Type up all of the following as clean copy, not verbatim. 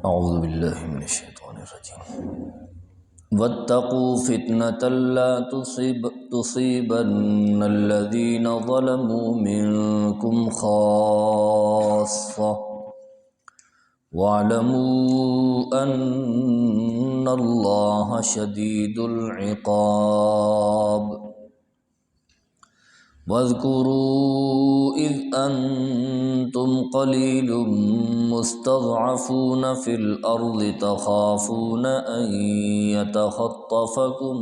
اعوذ باللہ من الشیطان الرجیم واتقوا فتنة لا تصيبن الذين ظلموا منكم خاصة واعلموا أن الله شديد العقاب واذكروا إذ أنتم قليل مستضعفون في الأرض تخافون أن يتخطفكم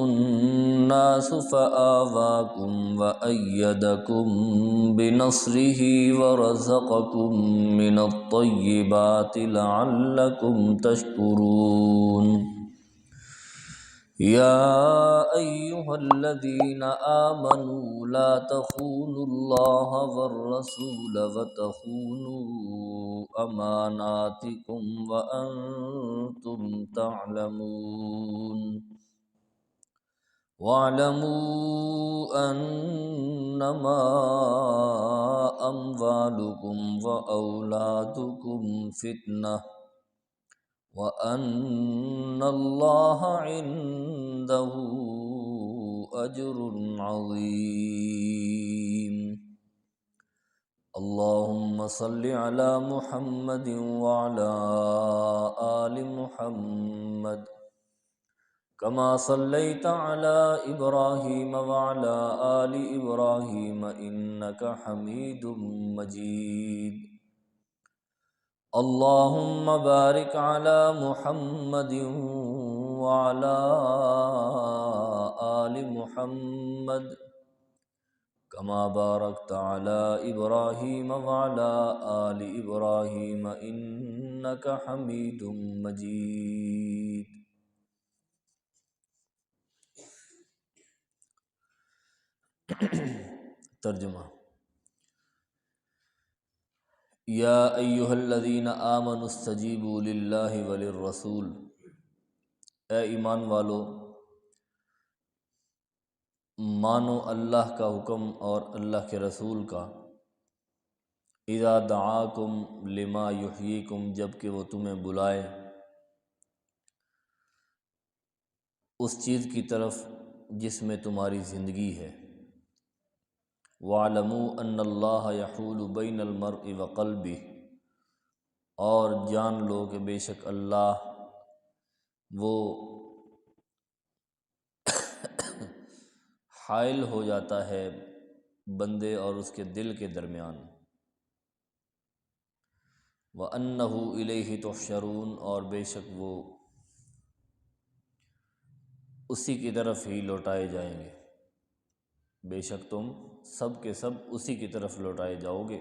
الناس فآواكم وأيدكم بنصره ورزقكم من الطيبات لعلكم تشكرون يا أيها الذين آمنوا لا تخونوا الله والرسول وتخونوا أماناتكم وأنتم تعلمون واعلموا أنما أموالكم وأولادكم فتنة وَأَنَّ اللَّهَ عِندَهُ أَجْرٌ عَظِيمٌ اللهم صل على محمد وعلى آل محمد كما صليت على إبراهيم وعلى آل إبراهيم إنك حميد مجيد اللهم بارك على محمد وعلى آل محمد كما باركت على إبراهيم وعلى آل إبراهيم إنك حميد مجيد ترجمہ یا ایہا الذین آمنوا استجیبوا للہ وللرسول، اے ایمان والو مانو اللہ کا حکم اور اللہ کے رسول کا، اذا دعاکم لما یحییکم، جب کہ وہ تمہیں بلائے اس چیز کی طرف جس میں تمہاری زندگی ہے، وَاعْلَمُوا أَنَّ اللَّهَ يَحُولُ بَيْنَ الْمَرْءِ وَقَلْبِهِ، اور جان لو کہ بے شک اللہ وہ حائل ہو جاتا ہے بندے اور اس کے دل کے درمیان، وَأَنَّهُ إِلَيْهِ تُحْشَرُونَ، اور بے شک وہ اسی کی طرف ہی لوٹائے جائیں گے، بے شک تم سب کے سب اسی کی طرف لوٹائے جاؤ گے۔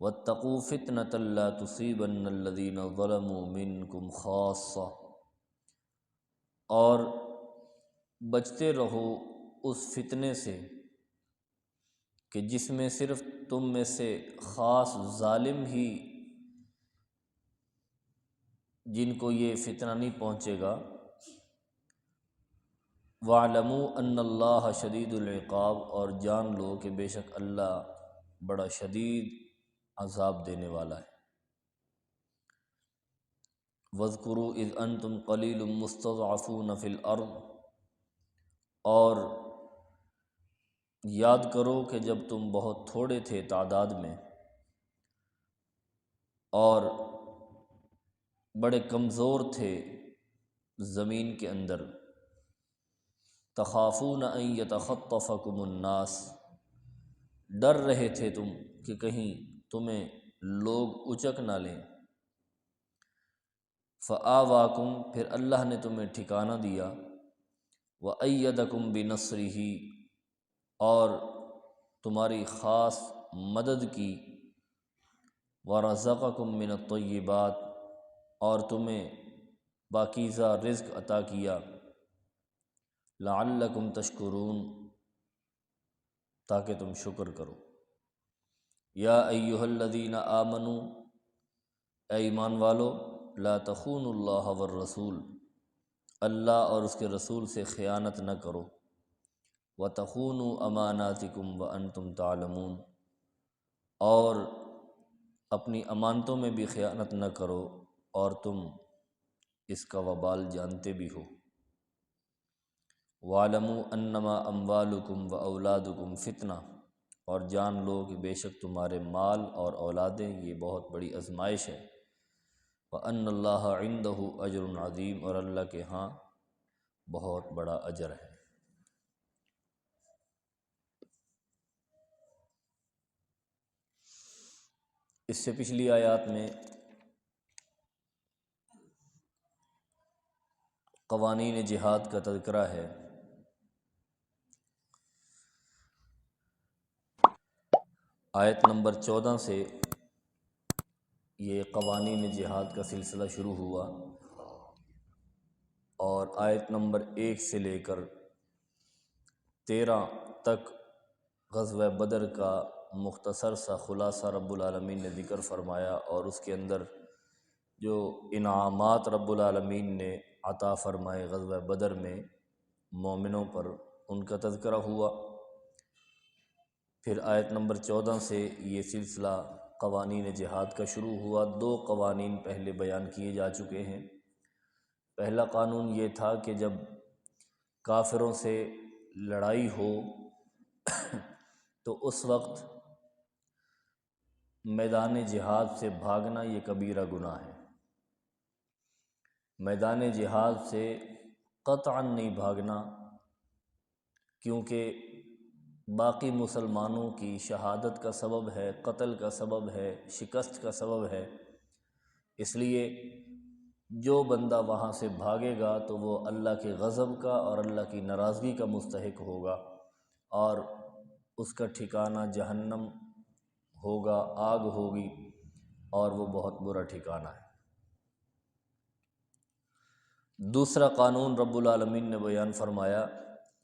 وَاتَّقُوا فِتْنَةً لَا تُصِيبَنَّ الَّذِينَ ظَلَمُوا مِنْكُمْ خَاصَّةً، اور بچتے رہو اس فتنے سے کہ جس میں صرف تم میں سے خاص ظالم ہی جن کو یہ فتنہ نہیں پہنچے گا۔ وَاعْلَمُوا أَنَّ اللَّهَ شَدِيدُ الْعِقَابِ، اور جان لو کہ بے شک اللہ بڑا شدید عذاب دینے والا ہے۔ وَاذْكُرُوا إِذْ أَنْتُمْ قَلِيلٌ مُسْتَضْعَفُونَ فِي الْأَرْضِ، اور یاد کرو کہ جب تم بہت تھوڑے تھے تعداد میں اور بڑے کمزور تھے زمین کے اندر، تخافون ان یتخطفکم الناس، ڈر رہے تھے تم کہ کہیں تمہیں لوگ اچک نہ لیں، فآواکم، پھر اللہ نے تمہیں ٹھکانہ دیا، وأیدکم بنصرہ، اور تمہاری خاص مدد کی، ورزقکم من الطیبات، اور تمہیں پاکیزہ رزق عطا کیا، لعلکم تشکرون، تاکہ تم شکر کرو۔ یا ایہا الذین آمنوا، اے ایمان والو، لا تخونوا اللہ والرسول، اللہ اور اس کے رسول سے خیانت نہ کرو، وَتَخُونُوا أَمَانَاتِكُمْ وَأَنْتُمْ تَعْلَمُونَ، اور اپنی امانتوں میں بھی خیانت نہ کرو اور تم اس کا وبال جانتے بھی ہو۔ وَاعْلَمُوا أَنَّمَا أَمْوَالُكُمْ وَأَوْلَادُكُمْ فِتْنَةٌ، اور جان لو کہ بے شک تمہارے مال اور اولادیں یہ بہت بڑی آزمائش ہے۔ وَأَنَّ اللَّهَ عِندَهُ أَجْرٌ عَظِيمٌ، اور اللہ کے ہاں بہت بڑا اجر ہے۔ اس سے پچھلی آیات میں قوانین جہاد کا تذکرہ ہے۔ آیت نمبر 14 سے یہ قوانین جہاد کا سلسلہ شروع ہوا، اور آیت نمبر 1 سے لے کر 13 تک غزوہ بدر کا مختصر سا خلاصہ رب العالمین نے ذکر فرمایا، اور اس کے اندر جو انعامات رب العالمین نے عطا فرمائے غزوہ بدر میں مومنوں پر، ان کا تذکرہ ہوا۔ پھر آیت نمبر 14 سے یہ سلسلہ قوانین جہاد کا شروع ہوا۔ 2 قوانین پہلے بیان کیے جا چکے ہیں۔ پہلا قانون یہ تھا کہ جب کافروں سے لڑائی ہو تو اس وقت میدان جہاد سے بھاگنا یہ کبیرہ گناہ ہے۔ میدان جہاد سے قطعاً نہیں بھاگنا، کیونکہ باقی مسلمانوں کی شہادت کا سبب ہے، قتل کا سبب ہے، شکست کا سبب ہے۔ اس لیے جو بندہ وہاں سے بھاگے گا تو وہ اللہ کے غضب کا اور اللہ کی ناراضگی کا مستحق ہوگا، اور اس کا ٹھکانہ جہنم ہوگا، آگ ہوگی، اور وہ بہت برا ٹھکانہ ہے۔ دوسرا قانون رب العالمین نے بیان فرمایا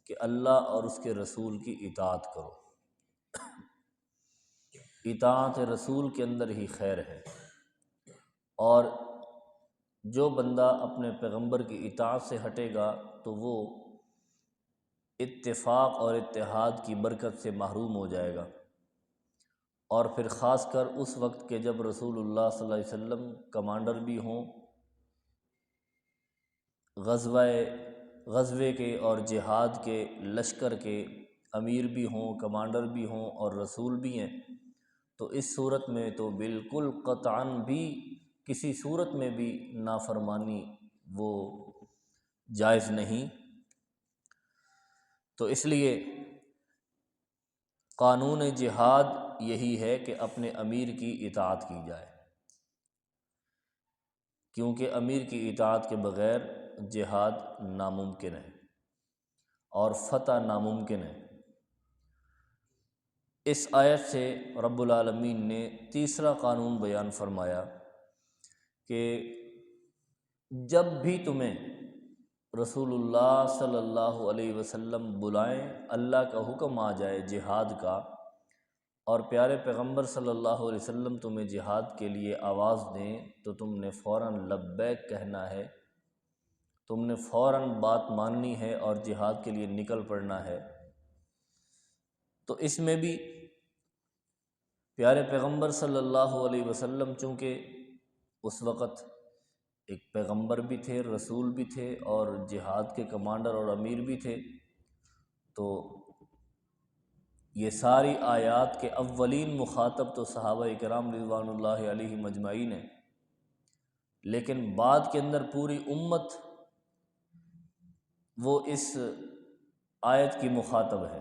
کہ اللہ اور اس کے رسول کی اطاعت کرو۔ اطاعت رسول کے اندر ہی خیر ہے، اور جو بندہ اپنے پیغمبر کی اطاعت سے ہٹے گا تو وہ اتفاق اور اتحاد کی برکت سے محروم ہو جائے گا۔ اور پھر خاص کر اس وقت کہ جب رسول اللہ صلی اللہ علیہ وسلم کمانڈر بھی ہوں، غزوے کے اور جہاد کے لشکر کے امیر بھی ہوں، کمانڈر بھی ہوں، اور رسول بھی ہیں، تو اس صورت میں تو بالکل قطعاً بھی کسی صورت میں بھی نافرمانی وہ جائز نہیں۔ تو اس لیے قانون جہاد یہی ہے کہ اپنے امیر کی اطاعت کی جائے، کیونکہ امیر کی اطاعت کے بغیر جہاد ناممکن ہے اور فتح ناممکن ہے۔ اس آیت سے رب العالمین نے تیسرا قانون بیان فرمایا کہ جب بھی تمہیں رسول اللہ صلی اللہ علیہ وسلم بلائیں، اللہ کا حکم آ جائے جہاد کا، اور پیارے پیغمبر صلی اللہ علیہ وسلم تمہیں جہاد کے لیے آواز دیں، تو تم نے فوراً لبیک کہنا ہے، تم نے فوراً بات ماننی ہے اور جہاد کے لیے نکل پڑنا ہے۔ تو اس میں بھی پیارے پیغمبر صلی اللہ علیہ وسلم چونکہ اس وقت ایک پیغمبر بھی تھے، رسول بھی تھے، اور جہاد کے کمانڈر اور امیر بھی تھے، تو یہ ساری آیات کے اولین مخاطب تو صحابہ کرام رضوان اللہ علیہم اجمعین ہیں، لیکن بعد کے اندر پوری امت وہ اس آیت کی مخاطب ہے۔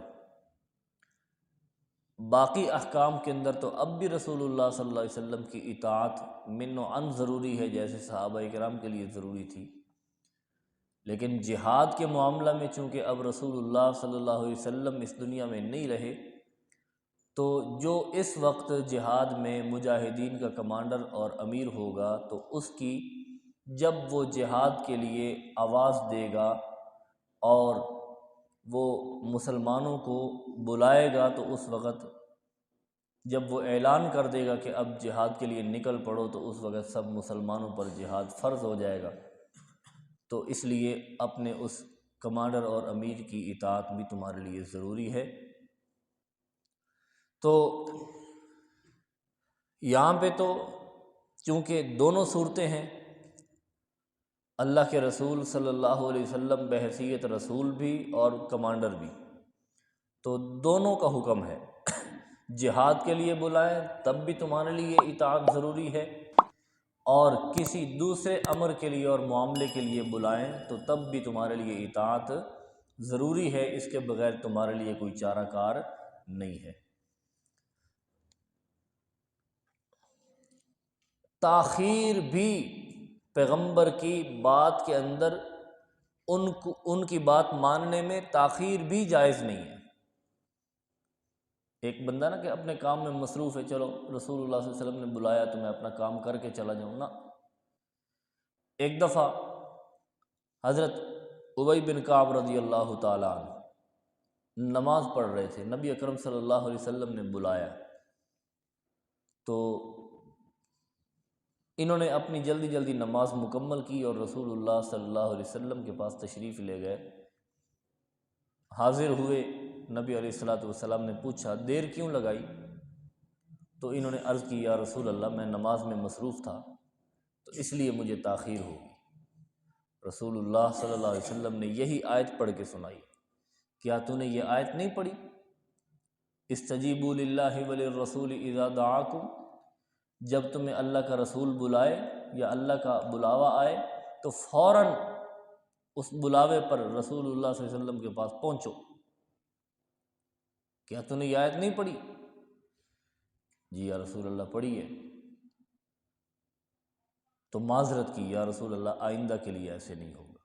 باقی احکام کے اندر تو اب بھی رسول اللہ صلی اللہ علیہ وسلم کی اطاعت من و عن ضروری ہے، جیسے صحابہ کرام کے لیے ضروری تھی، لیکن جہاد کے معاملہ میں چونکہ اب رسول اللہ صلی اللہ علیہ وسلم اس دنیا میں نہیں رہے، تو جو اس وقت جہاد میں مجاہدین کا کمانڈر اور امیر ہوگا تو اس کی جب وہ جہاد کے لیے آواز دے گا اور وہ مسلمانوں کو بلائے گا، تو اس وقت جب وہ اعلان کر دے گا کہ اب جہاد کے لیے نکل پڑو، تو اس وقت سب مسلمانوں پر جہاد فرض ہو جائے گا۔ تو اس لیے اپنے اس کمانڈر اور امیر کی اطاعت بھی تمہارے لیے ضروری ہے۔ تو یہاں پہ تو چونکہ دونوں صورتیں ہیں، اللہ کے رسول صلی اللہ علیہ وسلم بحیثیت رسول بھی اور کمانڈر بھی، تو دونوں کا حکم ہے۔ جہاد کے لیے بلائیں تب بھی تمہارے لیے اطاعت ضروری ہے، اور کسی دوسرے امر کے لیے اور معاملے کے لیے بلائیں تو تب بھی تمہارے لیے اطاعت ضروری ہے، اس کے بغیر تمہارے لیے کوئی چارہ کار نہیں ہے۔ تاخیر بھی پیغمبر کی بات کے اندر ان کی بات ماننے میں تاخیر بھی جائز نہیں ہے۔ ایک بندہ نا کہ اپنے کام میں مصروف ہے، چلو رسول اللہ صلی اللہ علیہ وسلم نے بلایا تو میں اپنا کام کر کے چلا جاؤں نا۔ ایک دفعہ حضرت ابی بن کعب رضی اللہ تعالیٰ عنہ نماز پڑھ رہے تھے، نبی اکرم صلی اللہ علیہ وسلم نے بلایا تو انہوں نے اپنی جلدی جلدی نماز مکمل کی اور رسول اللہ صلی اللہ علیہ وسلم کے پاس تشریف لے گئے۔ حاضر ہوئے، نبی علیہ الصلوۃ والسلام نے پوچھا دیر کیوں لگائی؟ تو انہوں نے عرض کی یا رسول اللہ میں نماز میں مصروف تھا تو اس لیے مجھے تاخیر ہو گئی۔ رسول اللہ صلی اللہ علیہ وسلم نے یہی آیت پڑھ کے سنائی، کیا تو نے یہ آیت نہیں پڑھی؟ استجیبوا للہ وللرسول اذا دعاکم، جب تمہیں اللہ کا رسول بلائے یا اللہ کا بلاوا آئے تو فوراً اس بلاوے پر رسول اللہ صلی اللہ علیہ وسلم کے پاس پہنچو۔ کیا تو نے یہ آیت نہیں پڑھی؟ جی یا رسول اللہ پڑھی ہے۔ تو معذرت کی یا رسول اللہ آئندہ کے لیے ایسے نہیں ہوگا۔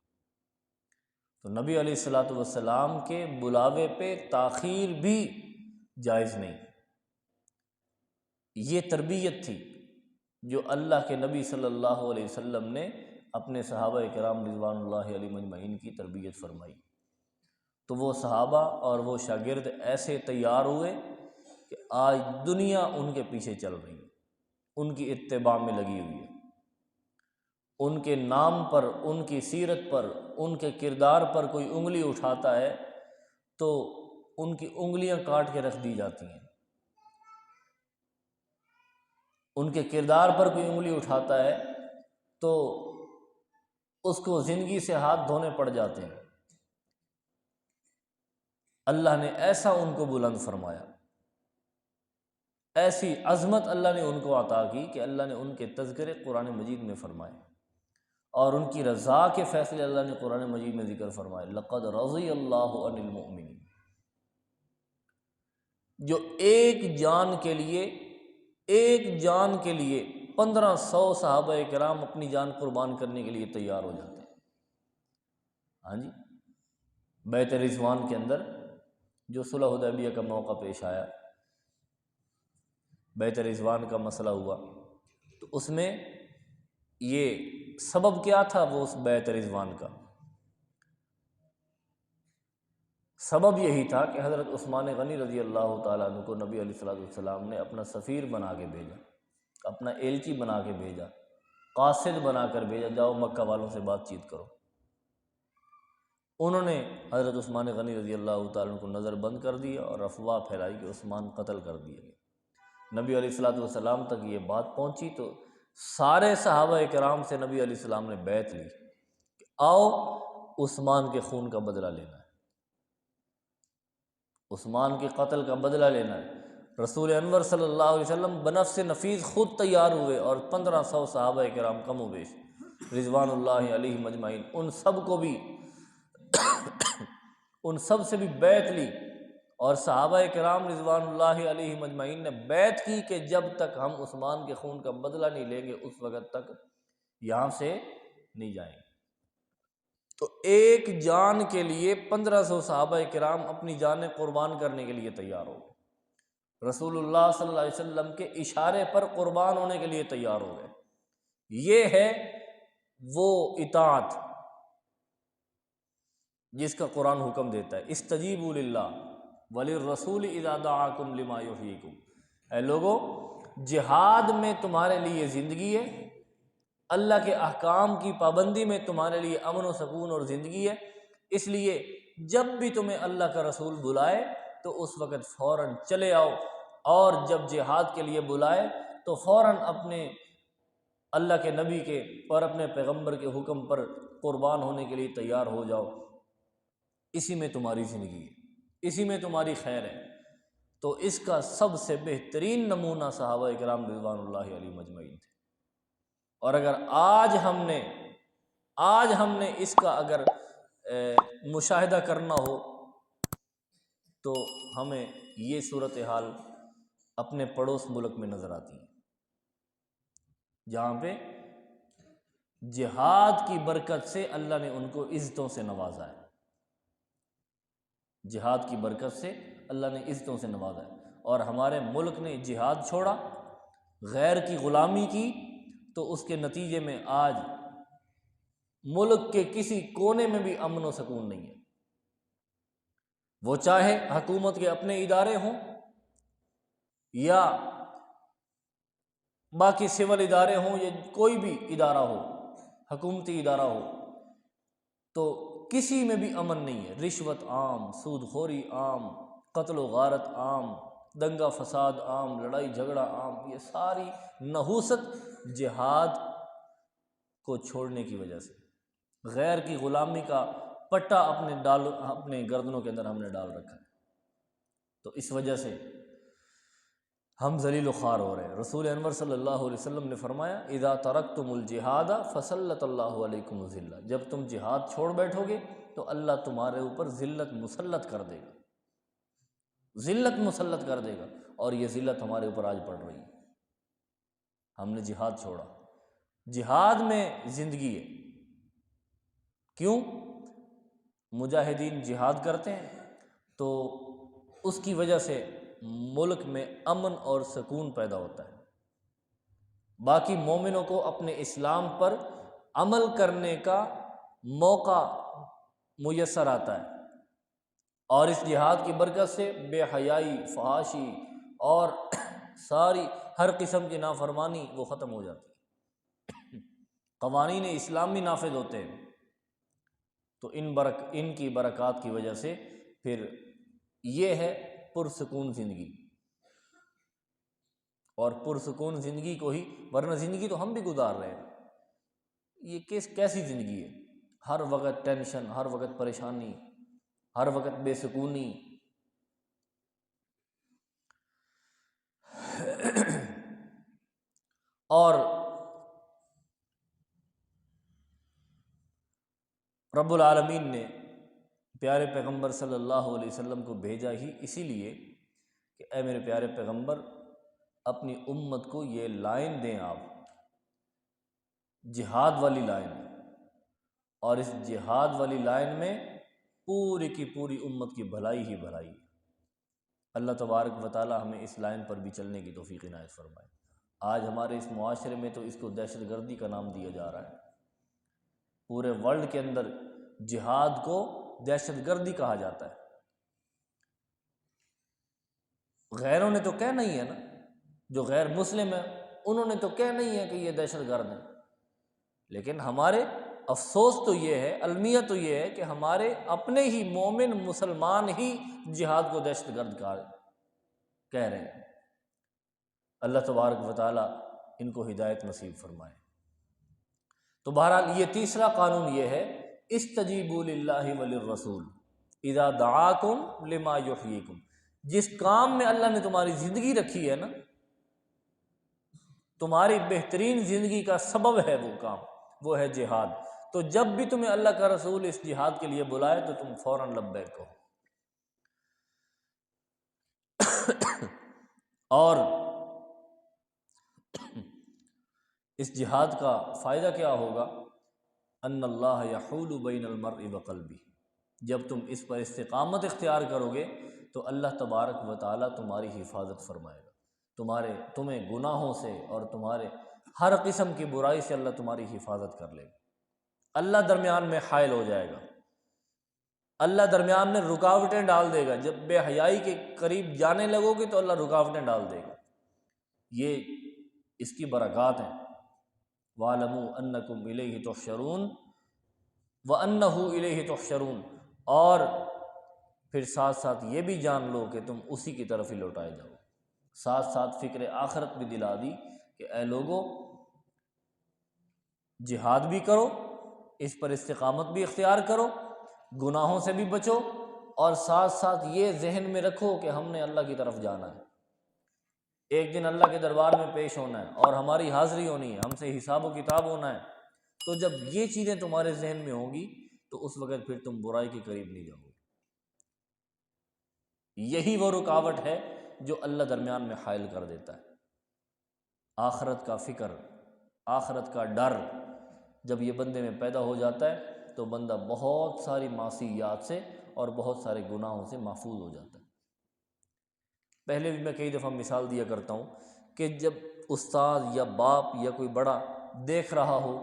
تو نبی علیہ الصلوۃ والسلام کے بلاوے پہ تاخیر بھی جائز نہیں۔ یہ تربیت تھی جو اللہ کے نبی صلی اللہ علیہ وسلم نے اپنے صحابہ کرام رضوان اللہ علیہم اجمعین کی تربیت فرمائی۔ تو وہ صحابہ اور وہ شاگرد ایسے تیار ہوئے کہ آج دنیا ان کے پیچھے چل رہی ہے، ان کی اتباع میں لگی ہوئی ہے، ان کے نام پر، ان کی سیرت پر، ان کے کردار پر کوئی انگلی اٹھاتا ہے تو ان کی انگلیاں کاٹ کے رکھ دی جاتی ہیں، ان کے کردار پر کوئی انگلی اٹھاتا ہے تو اس کو زندگی سے ہاتھ دھونے پڑ جاتے ہیں۔ اللہ نے ایسا ان کو بلند فرمایا، ایسی عظمت اللہ نے ان کو عطا کی کہ اللہ نے ان کے تذکرے قرآن مجید میں فرمائے، اور ان کی رضا کے فیصلے اللہ نے قرآن مجید میں ذکر فرمائے۔ لقد رضی اللہ عن المؤمنین، جو ایک جان کے لیے 1500 صحابہ کرام اپنی جان قربان کرنے کے لیے تیار ہو جاتے ہیں۔ ہاں جی، بیعت رضوان کے اندر جو صلح حدیبیہ کا موقع پیش آیا، بیعت رضوان کا مسئلہ ہوا، تو اس میں یہ سبب کیا تھا؟ وہ اس بیعت رضوان کا سبب یہی تھا کہ حضرت عثمان غنی رضی اللہ تعالیٰ عنہ کو نبی علیہ الصلوۃ والسلام نے اپنا سفیر بنا کے بھیجا، اپنا ایلچی بنا کے بھیجا، قاصد بنا کر بھیجا، جاؤ مکہ والوں سے بات چیت کرو۔ انہوں نے حضرت عثمان غنی رضی اللہ تعالیٰ عنہ کو نظر بند کر دیا اور افواہ پھیلائی کہ عثمان قتل کر دیا گیا۔ نبی علیہ الصلوۃ والسلام تک یہ بات پہنچی تو سارے صحابہ کرام سے نبی علیہ السلام نے بیعت لی کہ آؤ عثمان کے خون کا بدلہ لینا ہے، عثمان کے قتل کا بدلہ لینا ہے۔ رسول انور صلی اللہ علیہ وسلم بنفس نفیس خود تیار ہوئے اور 1500 صحابہ کرام کم و بیش رضوان اللہ علیہم اجمعین، ان سب سے بھی بیعت لی، اور صحابہ کرام رضوان اللہ علیہم اجمعین نے بیعت کی کہ جب تک ہم عثمان کے خون کا بدلہ نہیں لیں گے اس وقت تک یہاں سے نہیں جائیں گے۔ تو ایک جان کے لیے 1500 صحابہ کرام اپنی جانیں قربان کرنے کے لیے تیار ہو گئے، رسول اللہ صلی اللہ علیہ وسلم کے اشارے پر قربان ہونے کے لیے تیار ہو گئے۔ یہ ہے وہ اطاعت جس کا قرآن حکم دیتا ہے، استجیبوا للہ وللرسول اذا دعاکم لما یحییکم۔ اے لوگو، جہاد میں تمہارے لیے زندگی ہے، اللہ کے احکام کی پابندی میں تمہارے لیے امن و سکون اور زندگی ہے۔ اس لیے جب بھی تمہیں اللہ کا رسول بلائے تو اس وقت فوراً چلے آؤ، اور جب جہاد کے لیے بلائے تو فوراً اپنے اللہ کے نبی کے اور اپنے پیغمبر کے حکم پر قربان ہونے کے لیے تیار ہو جاؤ۔ اسی میں تمہاری زندگی ہے، اسی میں تمہاری خیر ہے۔ تو اس کا سب سے بہترین نمونہ صحابہ کرام رضوان اللہ علیہم اجمعین تھے۔ اور اگر آج ہم نے اس کا اگر مشاہدہ کرنا ہو تو ہمیں یہ صورتحال اپنے پڑوس ملک میں نظر آتی ہے، جہاں پہ جہاد کی برکت سے اللہ نے ان کو عزتوں سے نوازا ہے، جہاد کی برکت سے اللہ نے عزتوں سے نوازا ہے۔ اور ہمارے ملک نے جہاد چھوڑا، غیر کی غلامی کی، تو اس کے نتیجے میں آج ملک کے کسی کونے میں بھی امن و سکون نہیں ہے، وہ چاہے حکومت کے اپنے ادارے ہوں یا باقی سول ادارے ہوں یا کوئی بھی ادارہ ہو، حکومتی ادارہ ہو، تو کسی میں بھی امن نہیں ہے۔ رشوت عام، سود خوری عام، قتل و غارت عام، دنگا فساد عام، لڑائی جھگڑا عام، یہ ساری نحوست جہاد کو چھوڑنے کی وجہ سے، غیر کی غلامی کا پٹا اپنے گردنوں کے اندر ہم نے ڈال رکھا ہے، تو اس وجہ سے ہم ذلیل و خوار ہو رہے ہیں۔ رسول انور صلی اللہ علیہ وسلم نے فرمایا اذا ترکتم الجہاد فسلط اللہ علیکم الذلہ، جب تم جہاد چھوڑ بیٹھو گے تو اللہ تمہارے اوپر ذلت مسلط کر دے گا، ذلت مسلط کر دے گا، اور یہ ذلت ہمارے اوپر آج پڑ رہی ہے۔ ہم نے جہاد چھوڑا، جہاد میں زندگی ہے۔ کیوں؟ مجاہدین جہاد کرتے ہیں تو اس کی وجہ سے ملک میں امن اور سکون پیدا ہوتا ہے، باقی مومنوں کو اپنے اسلام پر عمل کرنے کا موقع میسر آتا ہے، اور اس جہاد کی برکت سے بے حیائی، فحاشی اور ساری ہر قسم کی نافرمانی وہ ختم ہو جاتی ہے، قوانین اسلامی نافذ ہوتے ہیں۔ تو ان کی برکات کی وجہ سے پھر یہ ہے پرسکون زندگی، اور پرسکون زندگی کو ہی، ورنہ زندگی تو ہم بھی گزار رہے ہیں، یہ کیسی زندگی ہے؟ ہر وقت ٹینشن، ہر وقت پریشانی، ہر وقت بے سکونی۔ اور رب العالمین نے پیارے پیغمبر صلی اللہ علیہ وسلم کو بھیجا ہی اسی لیے کہ اے میرے پیارے پیغمبر، اپنی امت کو یہ لائن دیں، آپ جہاد والی لائن، اور اس جہاد والی لائن میں پوری کی پوری امت کی بھلائی ہی بھلائی ہے۔ اللہ تبارک و تعالی ہمیں اس لائن پر بھی چلنے کی توفیق عنایت فرمائے۔ آج ہمارے اس معاشرے میں تو اس کو دہشت گردی کا نام دیا جا رہا ہے، پورے ورلڈ کے اندر جہاد کو دہشت گردی کہا جاتا ہے۔ غیروں نے تو کہنا ہی ہے نا، جو غیر مسلم ہیں انہوں نے تو کہنا ہی ہے کہ یہ دہشت گرد ہیں، لیکن ہمارے افسوس تو یہ ہے، المیہ تو یہ ہے کہ ہمارے اپنے ہی مومن مسلمان ہی جہاد کو دہشت گرد کہہ رہے ہیں۔ اللہ تبارک و تعالی ان کو ہدایت نصیب فرمائے۔ تو بہرحال یہ تیسرا قانون یہ ہے، استجیبوا للہ وللرسول اذا دعاکم لما یحییکم، جس کام میں اللہ نے تمہاری زندگی رکھی ہے نا، تمہاری بہترین زندگی کا سبب ہے وہ کام، وہ ہے جہاد، تو جب بھی تمہیں اللہ کا رسول اس جہاد کے لیے بلائے تو تم فوراً لبیک کہو۔ اور اس جہاد کا فائدہ کیا ہوگا؟ ان اللہ یحول بین المرء وقلبہ، جب تم اس پر استقامت اختیار کرو گے تو اللہ تبارک و تعالیٰ تمہاری حفاظت فرمائے گا، تمہیں گناہوں سے اور تمہارے ہر قسم کی برائی سے اللہ تمہاری حفاظت کر لے گا، اللہ درمیان میں حائل ہو جائے گا، اللہ درمیان میں رکاوٹیں ڈال دے گا۔ جب بے حیائی کے قریب جانے لگو گے تو اللہ رکاوٹیں ڈال دے گا، یہ اس کی برکات ہیں۔ وَاعْلَمُوا أَنَّكُمْ إِلَيْهِ تُحْشَرُونَ وَأَنَّهُ إِلَيْهِ تُحْشَرُونَ، اور پھر ساتھ ساتھ یہ بھی جان لو کہ تم اسی کی طرف ہی لوٹائے جاؤ۔ ساتھ ساتھ فکر آخرت بھی دلا دی کہ اے لوگو، جہاد بھی کرو، اس پر استقامت بھی اختیار کرو، گناہوں سے بھی بچو، اور ساتھ ساتھ یہ ذہن میں رکھو کہ ہم نے اللہ کی طرف جانا ہے، ایک دن اللہ کے دربار میں پیش ہونا ہے اور ہماری حاضری ہونی ہے، ہم سے حساب و کتاب ہونا ہے۔ تو جب یہ چیزیں تمہارے ذہن میں ہوں گی تو اس وقت پھر تم برائی کے قریب نہیں جاؤ گے۔ یہی وہ رکاوٹ ہے جو اللہ درمیان میں حائل کر دیتا ہے۔ آخرت کا فکر، آخرت کا ڈر جب یہ بندے میں پیدا ہو جاتا ہے تو بندہ بہت ساری معصیات سے اور بہت سارے گناہوں سے محفوظ ہو جاتا ہے۔ پہلے بھی میں کئی دفعہ مثال دیا کرتا ہوں کہ جب استاد یا باپ یا کوئی بڑا دیکھ رہا ہو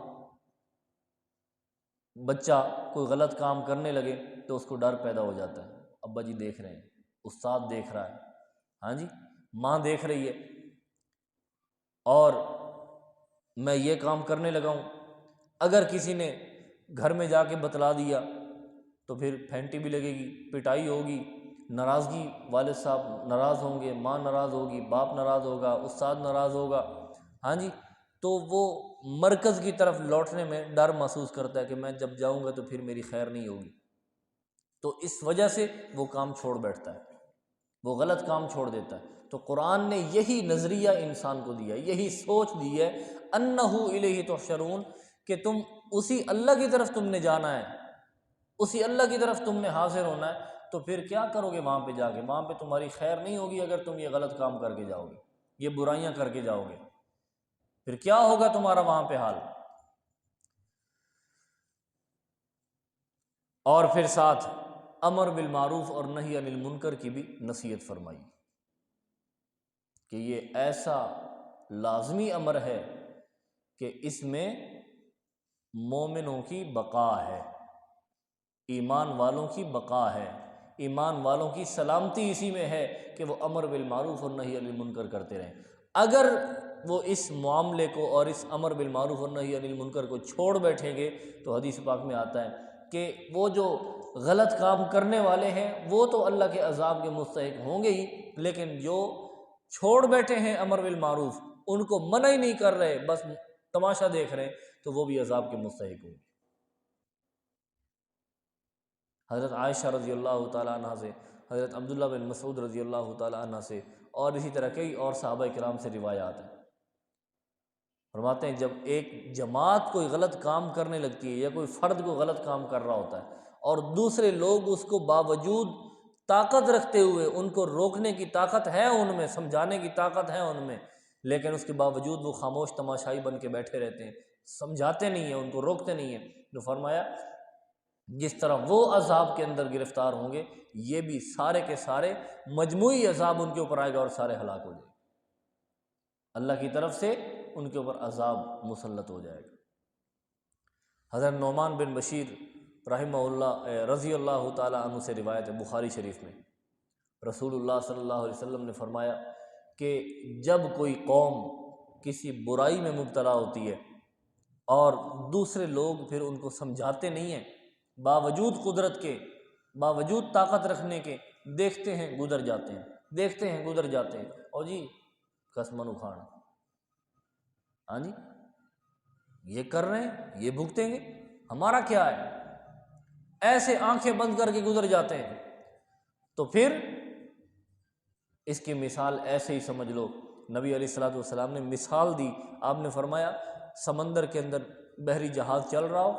بچہ کوئی غلط کام کرنے لگے تو اس کو ڈر پیدا ہو جاتا ہے، ابا جی دیکھ رہے ہیں، استاد دیکھ رہا ہے، ہاں جی، ماں دیکھ رہی ہے، اور میں یہ کام کرنے لگا ہوں۔ اگر کسی نے گھر میں جا کے بتلا دیا تو پھر پھینٹی بھی لگے گی، پٹائی ہوگی، ناراضگی، والد صاحب ناراض ہوں گے، ماں ناراض ہوگی، باپ ناراض ہوگا، استاد ناراض ہوگا، ہاں جی، تو وہ مرکز کی طرف لوٹنے میں ڈر محسوس کرتا ہے کہ میں جب جاؤں گا تو پھر میری خیر نہیں ہوگی، تو اس وجہ سے وہ کام چھوڑ بیٹھتا ہے، وہ غلط کام چھوڑ دیتا ہے۔ تو قرآن نے یہی نظریہ انسان کو دیا، یہی سوچ دی ہے، انہ الیہ تحشرون، کہ تم اسی اللہ کی طرف تم نے جانا ہے، اسی اللہ کی طرف تم نے حاضر ہونا ہے، تو پھر کیا کرو گے وہاں پہ جا کے؟ وہاں پہ تمہاری خیر نہیں ہوگی اگر تم یہ غلط کام کر کے جاؤ گے، یہ برائیاں کر کے جاؤ گے، پھر کیا ہوگا تمہارا وہاں پہ حال؟ اور پھر ساتھ امر بالمعروف اور نہی عن المنکر کی بھی نصیحت فرمائی کہ یہ ایسا لازمی امر ہے کہ اس میں مومنوں کی بقا ہے، ایمان والوں کی بقا ہے، ایمان والوں کی سلامتی اسی میں ہے کہ وہ امر بالمعروف اور نہی عن المنکر کرتے رہیں۔ اگر وہ اس معاملے کو اور اس امر بالمعروف اور نہی عن المنکر کو چھوڑ بیٹھیں گے تو حدیث پاک میں آتا ہے کہ وہ جو غلط کام کرنے والے ہیں وہ تو اللہ کے عذاب کے مستحق ہوں گے ہی، لیکن جو چھوڑ بیٹھے ہیں امر بالمعروف، ان کو منع ہی نہیں کر رہے، بس تماشا دیکھ رہے ہیں، تو وہ بھی عذاب کے مستحق ہوں گے۔ حضرت عائشہ رضی اللہ تعالیٰ عنہ سے، حضرت عبداللہ بن مسعود رضی اللہ تعالیٰ عنہ سے، اور اسی طرح کئی اور صحابہ کرام سے روایات ہیں، فرماتے ہیں جب ایک جماعت کوئی غلط کام کرنے لگتی ہے یا کوئی فرد کو غلط کام کر رہا ہوتا ہے اور دوسرے لوگ اس کو باوجود طاقت رکھتے ہوئے، ان کو روکنے کی طاقت ہے ان میں، سمجھانے کی طاقت ہے ان میں، لیکن اس کے باوجود وہ خاموش تماشائی بن کے بیٹھے رہتے ہیں، سمجھاتے نہیں ہیں، ان کو روکتے نہیں ہیں، تو فرمایا جس طرح وہ عذاب کے اندر گرفتار ہوں گے، یہ بھی سارے کے سارے مجموعی عذاب ان کے اوپر آئے گا اور سارے ہلاک ہو جائیں گے، اللہ کی طرف سے ان کے اوپر عذاب مسلط ہو جائے گا۔ حضرت نعمان بن بشیر رحمہ اللہ رضی اللہ تعالیٰ عنہ سے روایت ہے بخاری شریف میں، رسول اللہ صلی اللہ علیہ وسلم نے فرمایا کہ جب کوئی قوم کسی برائی میں مبتلا ہوتی ہے اور دوسرے لوگ پھر ان کو سمجھاتے نہیں ہیں، باوجود قدرت کے، باوجود طاقت رکھنے کے، دیکھتے ہیں گزر جاتے ہیں، دیکھتے ہیں گزر جاتے ہیں، اور جی قسمن اکھاڑ، ہاں جی یہ کر رہے ہیں، یہ بھگتیں گے، ہمارا کیا ہے، ایسے آنکھیں بند کر کے گزر جاتے ہیں۔ تو پھر اس کی مثال ایسے ہی سمجھ لو، نبی علیہ الصلوۃ والسلام نے مثال دی، آپ نے فرمایا سمندر کے اندر بحری جہاز چل رہا ہو،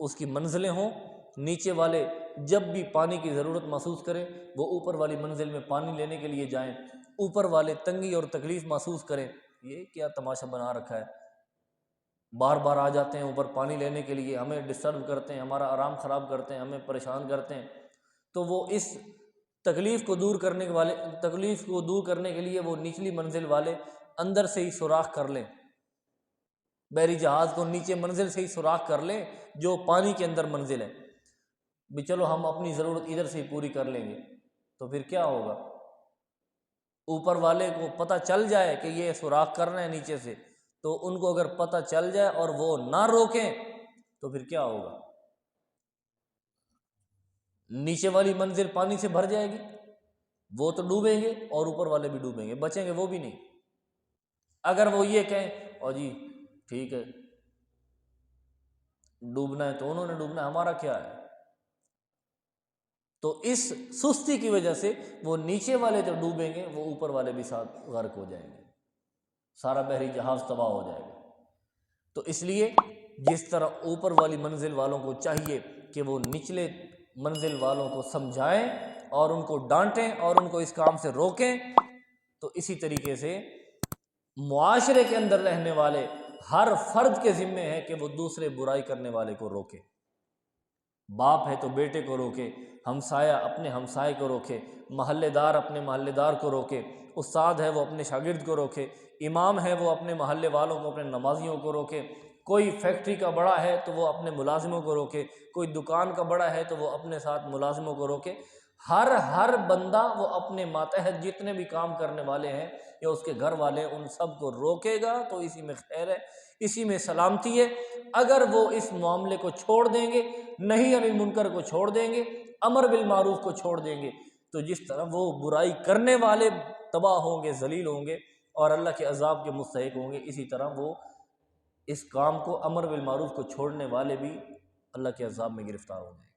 اس کی منزلیں ہوں، نیچے والے جب بھی پانی کی ضرورت محسوس کریں وہ اوپر والی منزل میں پانی لینے کے لیے جائیں، اوپر والے تنگی اور تکلیف محسوس کریں، یہ کیا تماشا بنا رکھا ہے، بار بار آ جاتے ہیں اوپر پانی لینے کے لیے، ہمیں ڈسٹرب کرتے ہیں، ہمارا آرام خراب کرتے ہیں، ہمیں پریشان کرتے ہیں، تو وہ اس تکلیف کو دور کرنے کے لیے وہ نچلی منزل والے اندر سے ہی سوراخ کر لیں، بحری جہاز کو نیچے منزل سے ہی سوراخ کر لیں جو پانی کے اندر منزل ہے، بھی چلو ہم اپنی ضرورت ادھر سے ہی پوری کر لیں گے، تو پھر کیا ہوگا، اوپر والے کو پتہ چل جائے کہ یہ سوراخ کر رہے ہیں نیچے سے، تو ان کو اگر پتہ چل جائے اور وہ نہ روکیں تو پھر کیا ہوگا؟ نیچے والی منزل پانی سے بھر جائے گی، وہ تو ڈوبیں گے اور اوپر والے بھی ڈوبیں گے، بچیں گے وہ بھی نہیں۔ اگر وہ یہ کہیں اور جی ٹھیک ہے ڈوبنا ہے تو انہوں نے ڈوبنا ہے، ہمارا کیا ہے؟ تو اس سستی کی وجہ سے وہ نیچے والے جو ڈوبیں گے وہ اوپر والے بھی ساتھ غرق ہو جائیں گے، سارا بحری جہاز تباہ ہو جائے گا۔ تو اس لیے جس طرح اوپر والی منزل والوں کو چاہیے کہ وہ نچلے منزل والوں کو سمجھائیں اور ان کو ڈانٹیں اور ان کو اس کام سے روکیں، تو اسی طریقے سے معاشرے کے اندر رہنے والے ہر فرد کے ذمے ہے کہ وہ دوسرے برائی کرنے والے کو روکے۔ باپ ہے تو بیٹے کو روکے، ہمسایہ اپنے ہمسائے کو روکے، محلے دار اپنے محلے دار کو روکے، استاد ہے وہ اپنے شاگرد کو روکے، امام ہے وہ اپنے محلے والوں کو، اپنے نمازیوں کو روکے، کوئی فیکٹری کا بڑا ہے تو وہ اپنے ملازموں کو روکے، کوئی دکان کا بڑا ہے تو وہ اپنے ساتھ ملازموں کو روکے۔ ہر بندہ وہ اپنے ماتحت جتنے بھی کام کرنے والے ہیں یا اس کے گھر والے ان سب کو روکے گا تو اسی میں خیر ہے، اسی میں سلامتی ہے۔ اگر وہ اس معاملے کو چھوڑ دیں گے، نہی عن المنکر کو چھوڑ دیں گے، امر بالمعروف کو چھوڑ دیں گے، تو جس طرح وہ برائی کرنے والے تباہ ہوں گے، ذلیل ہوں گے اور اللہ کے عذاب کے مستحق ہوں گے، اسی طرح وہ اس کام کو امر بالمعروف کو چھوڑنے والے بھی اللہ کے عذاب میں گرفتار ہو جائیں گے۔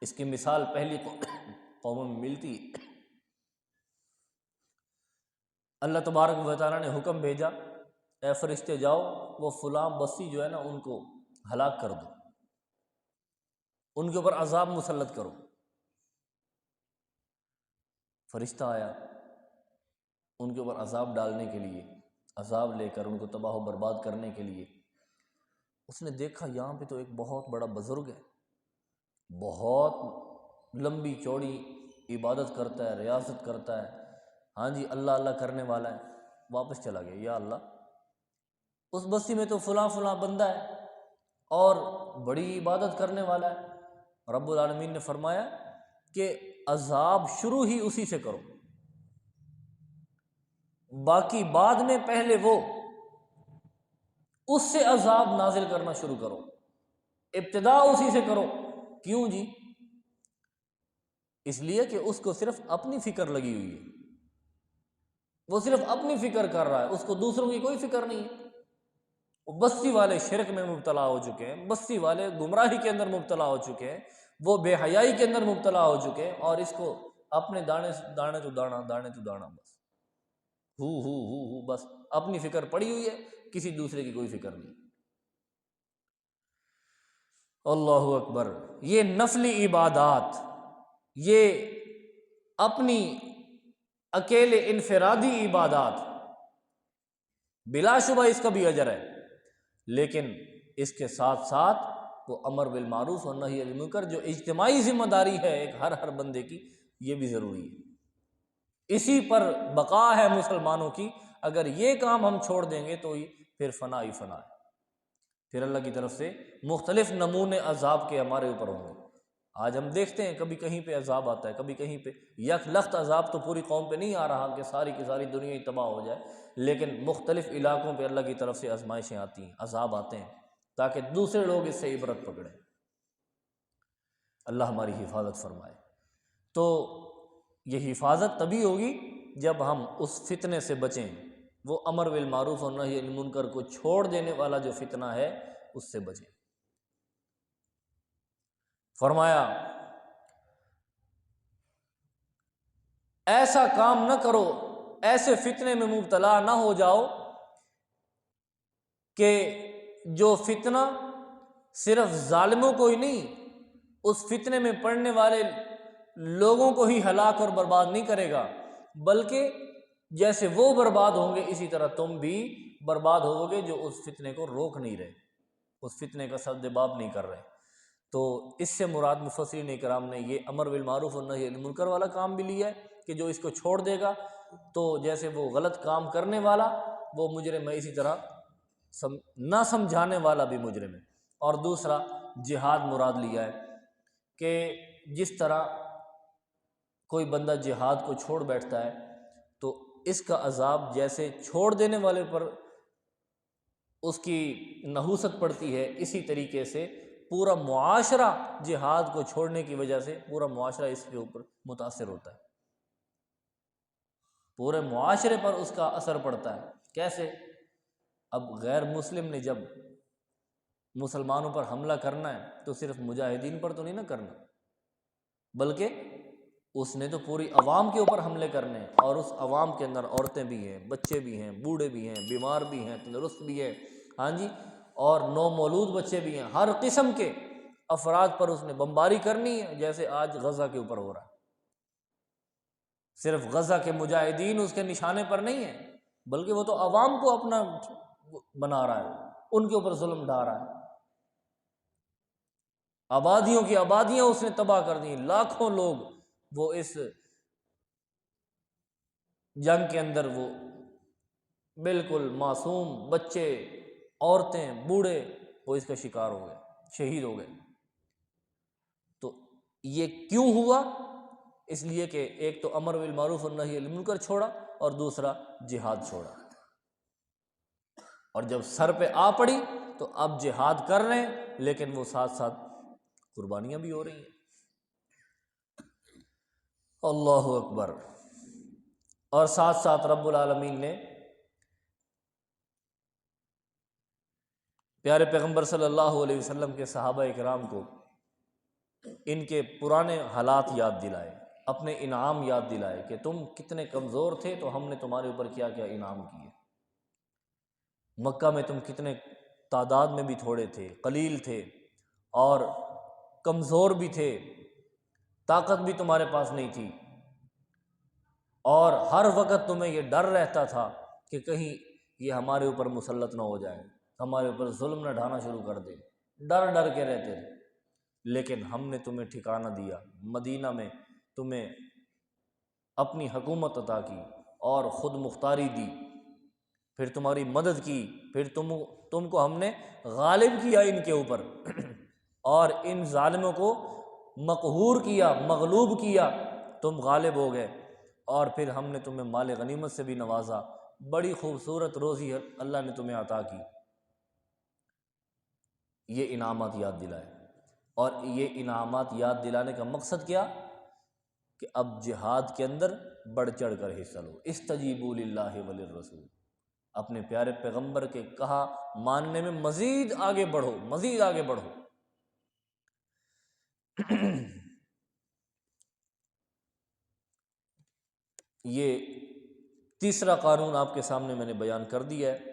اس کی مثال پہلی قوموں میں ملتی، اللہ تبارک و تعالیٰ نے حکم بھیجا اے فرشتے جاؤ وہ فلاں بستی جو ہے نا ان کو ہلاک کر دو، ان کے اوپر عذاب مسلط کرو۔ فرشتہ آیا ان کے اوپر عذاب ڈالنے کے لیے، عذاب لے کر ان کو تباہ و برباد کرنے کے لیے۔ اس نے دیکھا یہاں پہ تو ایک بہت بڑا بزرگ ہے، بہت لمبی چوڑی عبادت کرتا ہے، ریاضت کرتا ہے، ہاں جی اللہ اللہ کرنے والا ہے۔ واپس چلا گیا، یا اللہ اس بستی میں تو فلاں فلاں بندہ ہے اور بڑی عبادت کرنے والا ہے۔ رب العالمین نے فرمایا کہ عذاب شروع ہی اسی سے کرو، باقی بعد میں پہلے وہ اس سے عذاب نازل کرنا شروع کرو، ابتدا اسی سے کرو۔ کیوں جی؟ اس لیے کہ اس کو صرف اپنی فکر لگی ہوئی ہے، وہ صرف اپنی فکر کر رہا ہے، اس کو دوسروں کی کوئی فکر نہیں ہے۔ وہ بستی والے شرک میں مبتلا ہو چکے ہیں، بستی والے گمراہی کے اندر مبتلا ہو چکے ہیں، وہ بے حیائی کے اندر مبتلا ہو چکے ہیں، اور اس کو اپنے دانے تو دانا بس ہو بس اپنی فکر پڑی ہوئی ہے، کسی دوسرے کی کوئی فکر نہیں۔ اللہ اکبر۔ یہ نفلی عبادات، یہ اپنی اکیلے انفرادی عبادات، بلا شبہ اس کا بھی اجر ہے، لیکن اس کے ساتھ ساتھ وہ امر بالمعروف اور نہی عن المنکر جو اجتماعی ذمہ داری ہے ایک ہر بندے کی، یہ بھی ضروری ہے۔ اسی پر بقا ہے مسلمانوں کی۔ اگر یہ کام ہم چھوڑ دیں گے تو پھر فنا ہی فنا ہے، پھر اللہ کی طرف سے مختلف نمونے عذاب کے ہمارے اوپر ہوں گے۔ آج ہم دیکھتے ہیں کبھی کہیں پہ عذاب آتا ہے، کبھی کہیں پہ یک لخت عذاب تو پوری قوم پہ نہیں آ رہا کہ ساری کی ساری دنیا ہی تباہ ہو جائے، لیکن مختلف علاقوں پہ اللہ کی طرف سے آزمائشیں آتی ہیں، عذاب آتے ہیں، تاکہ دوسرے لوگ اس سے عبرت پکڑیں۔ اللہ ہماری حفاظت فرمائے۔ تو یہ حفاظت تبھی ہوگی جب ہم اس فتنے سے بچیں، وہ امر بالمعروف اور نہی عن المنکر کو چھوڑ دینے والا جو فتنہ ہے اس سے بچیں۔ فرمایا ایسا کام نہ کرو، ایسے فتنے میں مبتلا نہ ہو جاؤ کہ جو فتنہ صرف ظالموں کو ہی نہیں، اس فتنے میں پڑنے والے لوگوں کو ہی ہلاک اور برباد نہیں کرے گا، بلکہ جیسے وہ برباد ہوں گے اسی طرح تم بھی برباد ہوو گے جو اس فتنے کو روک نہیں رہے، اس فتنے کا سدباب نہیں کر رہے۔ تو اس سے مراد مفسرین اکرام نے یہ امر بالمعروف اور نہی عن المنکر والا کام بھی لیا ہے کہ جو اس کو چھوڑ دے گا تو جیسے وہ غلط کام کرنے والا وہ مجرم ہے، اسی طرح نہ سمجھانے والا بھی مجرم ہے۔ اور دوسرا جہاد مراد لیا ہے کہ جس طرح کوئی بندہ جہاد کو چھوڑ بیٹھتا ہے اس کا عذاب جیسے چھوڑ دینے والے پر اس کی نحوست پڑتی ہے، اسی طریقے سے پورا معاشرہ جہاد کو چھوڑنے کی وجہ سے پورا معاشرہ اس کے اوپر متاثر ہوتا ہے، پورے معاشرے پر اس کا اثر پڑتا ہے۔ کیسے؟ اب غیر مسلم نے جب مسلمانوں پر حملہ کرنا ہے تو صرف مجاہدین پر تو نہیں نہ کرنا، بلکہ اس نے تو پوری عوام کے اوپر حملے کرنے ہیں، اور اس عوام کے اندر عورتیں بھی ہیں، بچے بھی ہیں، بوڑھے بھی ہیں، بیمار بھی ہیں، تندرست بھی ہیں، ہاں جی، اور نومولود بچے بھی ہیں، ہر قسم کے افراد پر اس نے بمباری کرنی ہے، جیسے آج غزہ کے اوپر ہو رہا ہے۔ صرف غزہ کے مجاہدین اس کے نشانے پر نہیں ہیں، بلکہ وہ تو عوام کو اپنا بنا رہا ہے، ان کے اوپر ظلم ڈھا رہا ہے۔ آبادیوں کی آبادیاں اس نے تباہ کر دی، لاکھوں لوگ وہ اس جنگ کے اندر وہ بالکل معصوم بچے، عورتیں، بوڑھے، وہ اس کا شکار ہو گئے، شہید ہو گئے۔ تو یہ کیوں ہوا؟ اس لیے کہ ایک تو امر بالمعروف اور نہی عن المنکر چھوڑا، اور دوسرا جہاد چھوڑا، اور جب سر پہ آ پڑی تو اب جہاد کر رہے ہیں لیکن وہ ساتھ ساتھ قربانیاں بھی ہو رہی ہیں۔ اللہ اکبر۔ اور ساتھ ساتھ رب العالمین نے پیارے پیغمبر صلی اللہ علیہ وسلم کے صحابہ کرام کو ان کے پرانے حالات یاد دلائے، اپنے انعام یاد دلائے کہ تم کتنے کمزور تھے تو ہم نے تمہارے اوپر کیا کیا انعام کیے، مکہ میں تم کتنے تعداد میں بھی تھوڑے تھے، قلیل تھے، اور کمزور بھی تھے، طاقت بھی تمہارے پاس نہیں تھی، اور ہر وقت تمہیں یہ ڈر رہتا تھا کہ کہیں یہ ہمارے اوپر مسلط نہ ہو جائے، ہمارے اوپر ظلم نہ ڈھانا شروع کر دے، ڈر ڈر کے رہتے تھے۔ لیکن ہم نے تمہیں ٹھکانہ دیا، مدینہ میں تمہیں اپنی حکومت عطا کی اور خود مختاری دی، پھر تمہاری مدد کی، پھر تم کو ہم نے غالب کیا ان کے اوپر، اور ان ظالموں کو مقہور کیا، مغلوب کیا، تم غالب ہو گئے، اور پھر ہم نے تمہیں مال غنیمت سے بھی نوازا، بڑی خوبصورت روزی اللہ نے تمہیں عطا کی۔ یہ انعامات یاد دلائے، اور یہ انعامات یاد دلانے کا مقصد کیا؟ کہ اب جہاد کے اندر بڑھ چڑھ کر حصہ لو، استجیبوا للہ وللرسول، اپنے پیارے پیغمبر کے کہا ماننے میں مزید آگے بڑھو، مزید آگے بڑھو۔ یہ تیسرا قانون آپ کے سامنے میں نے بیان کر دیا ہے۔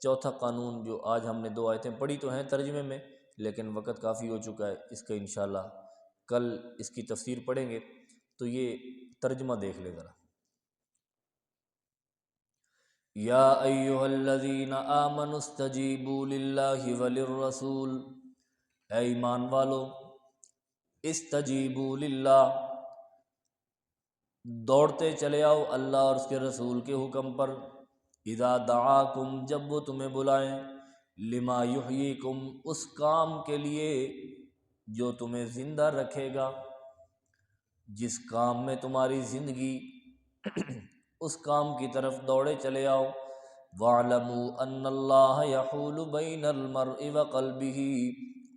چوتھا قانون جو آج ہم نے 2 آیتیں پڑھی تو ہیں ترجمے میں، لیکن وقت کافی ہو چکا ہے، اس کا انشاءاللہ کل اس کی تفسیر پڑھیں گے، تو یہ ترجمہ دیکھ لے ذرا۔ یا ایھا الذین آمنوا استجیبوا للہ وللرسول، اے ایمان والو، استجیبوا للہ، دوڑتے چلے آؤ اللہ اور اس کے رسول کے حکم پر، اذا دعاکم، جب وہ تمہیں بلائیں، لما یحییکم، اس کام کے لیے جو تمہیں زندہ رکھے گا، جس کام میں تمہاری زندگی، اس کام کی طرف دوڑے چلے آؤ۔ وَاعْلَمُوا أَنَّ اللَّهَ يَحُولُ بَيْنَ الْمَرْءِ وَقَلْبِهِ،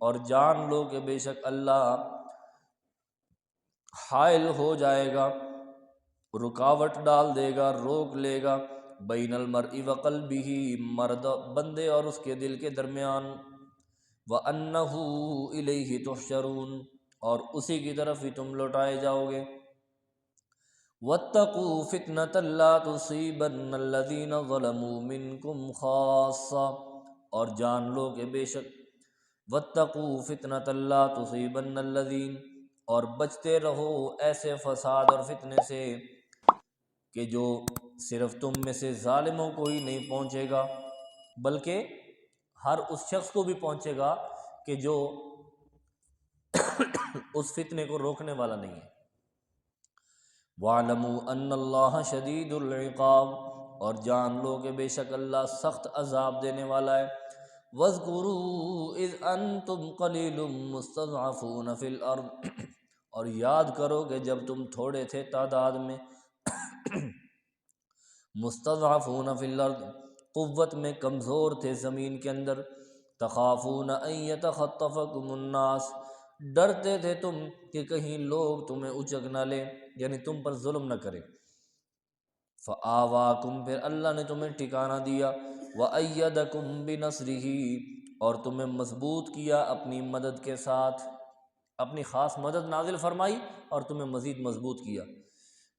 اور جان لو کہ بے شک اللہ حائل ہو جائے گا، رکاوٹ ڈال دے گا، روک لے گا، بین المرء وقلبہ، بندے اور اس کے دل کے درمیان، وَأَنَّهُ إِلَيْهِ تُحْشَرُونَ، اور اسی کی طرف ہی تم لوٹائے جاؤ گے۔ وَاتَّقُوا فِتْنَةً لَا تُصِيبَنَّ الَّذِينَ ظَلَمُوا مِنْكُمْ خَاصَّةً، اور جان لو کہ بے شک، وَاتَّقُوا فِتْنَةً لَا تُصِيبَنَّ الَّذِينَ، اور بچتے رہو ایسے فساد اور فتنے سے کہ جو صرف تم میں سے ظالموں کو ہی نہیں پہنچے گا، بلکہ ہر اس شخص کو بھی پہنچے گا کہ جو اس فتنے کو روکنے والا نہیں ہے۔ وَاعْلَمُوا أَنَّ اللَّهَ شَدِيدُ الْعِقَابِ، اور جان لو کہ بے شک اللہ سخت عذاب دینے والا ہے۔ وَاذْكُرُوا إِذْ أَنْتُمْ قَلِيلٌ مُّسْتَضْعَفُونَ فِي الْأَرْضِ، اور یاد کرو کہ جب تم تھوڑے تھے تعداد میں، مستضعفون فی الارض، قوت میں کمزور تھے زمین کے اندر، تخافون ان یتخطفکم الناس، ڈرتے تھے تم کہ کہیں لوگ تمہیں اچک نہ لیں، یعنی تم پر ظلم نہ کریں۔ فآواکم، پھر اللہ نے تمہیں ٹھکانہ دیا، وأیدکم بنصرہ، اور تمہیں مضبوط کیا اپنی مدد کے ساتھ، اپنی خاص مدد نازل فرمائی اور تمہیں مزید مضبوط کیا۔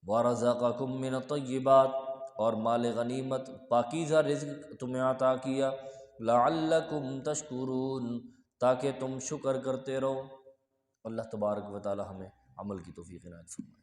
ورزقکم من الطیبات، اور مال غنیمت پاکیزہ رزق تمہیں عطا کیا، لعلکم تشکرون، تاکہ تم شکر کرتے رہو۔ اللہ تبارک و تعالی ہمیں عمل کی توفیق عنایت فرمائے۔